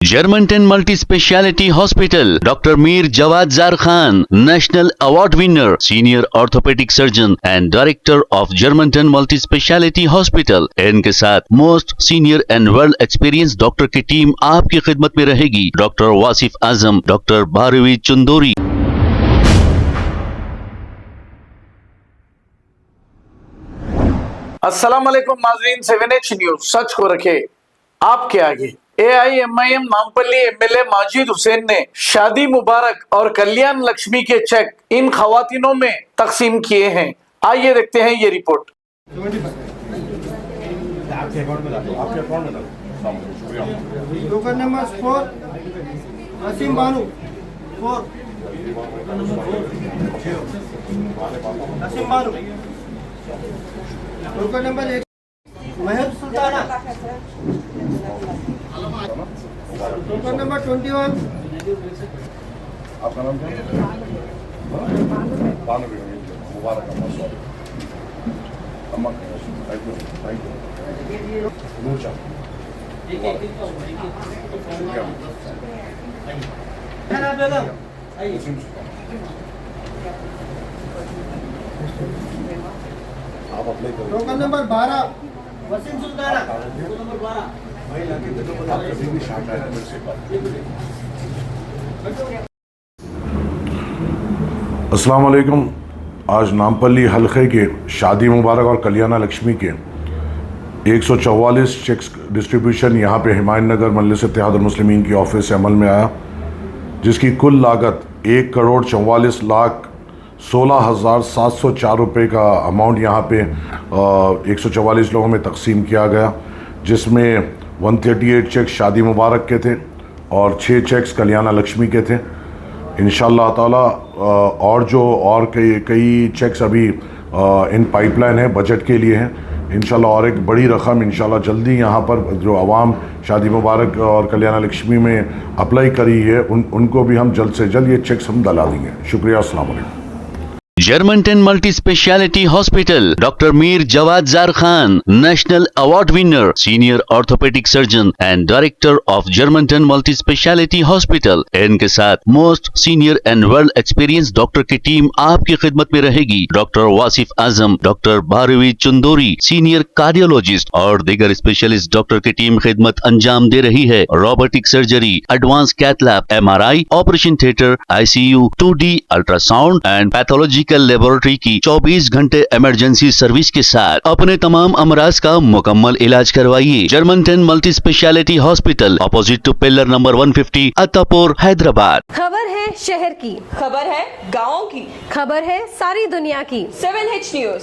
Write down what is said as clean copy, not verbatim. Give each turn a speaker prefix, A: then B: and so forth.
A: Germantown Multi-Speciality Hospital, Dr. Mir Jawad Zar Khan, National Award winner, Senior Orthopedic Surgeon and Director of Germantown Multi-Speciality Hospital। इनके साथ most senior and world experience doctor की team आपकी खिदमत में रहेगी। Doctor Wasif Azam, doctor Bharvi Chandori.
B: अस्सलाम वालेकुम नाज़रीन, 7H न्यूज सच को रखे आपके आगे। AIMIM नामपल्ली MLA माजिद हुसैन ने शादी मुबारक और कल्याण लक्ष्मी के चेक इन खवातीनों में तकसीम किए हैं। आइए देखते हैं ये रिपोर्ट।
C: टोकन नंबर 4 नसीम बानू 4 नसीम बानू। टोकन नंबर 1 महर सुल्ताना। टोकन नंबर 21
D: आपका नाम क्या है? बानवी मुबारक अम्मा थैंक यू नूरशाह आप अप्लाई करो।
C: Token number 12 Waseem Sultana. Number 12
D: अस्सलाम वालेकुम। आज नामपल्ली हल्के के शादी मुबारक और कल्याण लक्ष्मी के 144 चेक्स डिस्ट्रीब्यूशन यहाँ पे हिमायत नगर मजलिस इत्तेहादुल मुस्लिमीन की ऑफिस से अमल में आया, जिसकी कुल लागत 1,44,16,704 रुपये का अमाउंट यहाँ पे 144 लोगों में तकसीम किया गया, जिसमें 138 चेक्स शादी मुबारक के थे और 6 चेक्स कल्याण लक्ष्मी के थे। इंशाअल्लाह ताला और कई चेक्स अभी इन पाइपलाइन है, बजट के लिए हैं। इंशाल्लाह और एक बड़ी रकम इंशाल्लाह जल्दी यहाँ पर जो आवाम शादी मुबारक और कल्याण लक्ष्मी में अप्लाई करी है उनको भी हम जल्द से जल्द ये चेक्स हम डला देंगे। शुक्रिया, अस्सलाम वालेकुम।
A: Germantown Multi-Speciality Hospital, Dr. Mir Jawad Zar Khan, National Award winner, Senior Orthopedic Surgeon and Director of Germantown Multi-Speciality Hospital। इनके साथ most senior and world experience doctor की टीम आपकी खिदमत में रहेगी। Doctor Wasif Azam, doctor Bharvi Chandori, senior cardiologist और दीगर specialist doctor की टीम खिदमत अंजाम दे रही है। Robotic surgery, advance cath lab, MRI, operation theatre, ICU, 2D ultrasound and pathology laboratory की 24 घंटे इमरजेंसी सर्विस के साथ अपने तमाम अमराज का मुकम्मल इलाज करवाइए। Germanten multi speciality hospital, opposite to pillar number 150, Attapur, Hyderabad.
E: खबर है शहर की,
F: खबर है गाँव की,
E: खबर है सारी दुनिया की।
F: 7H news.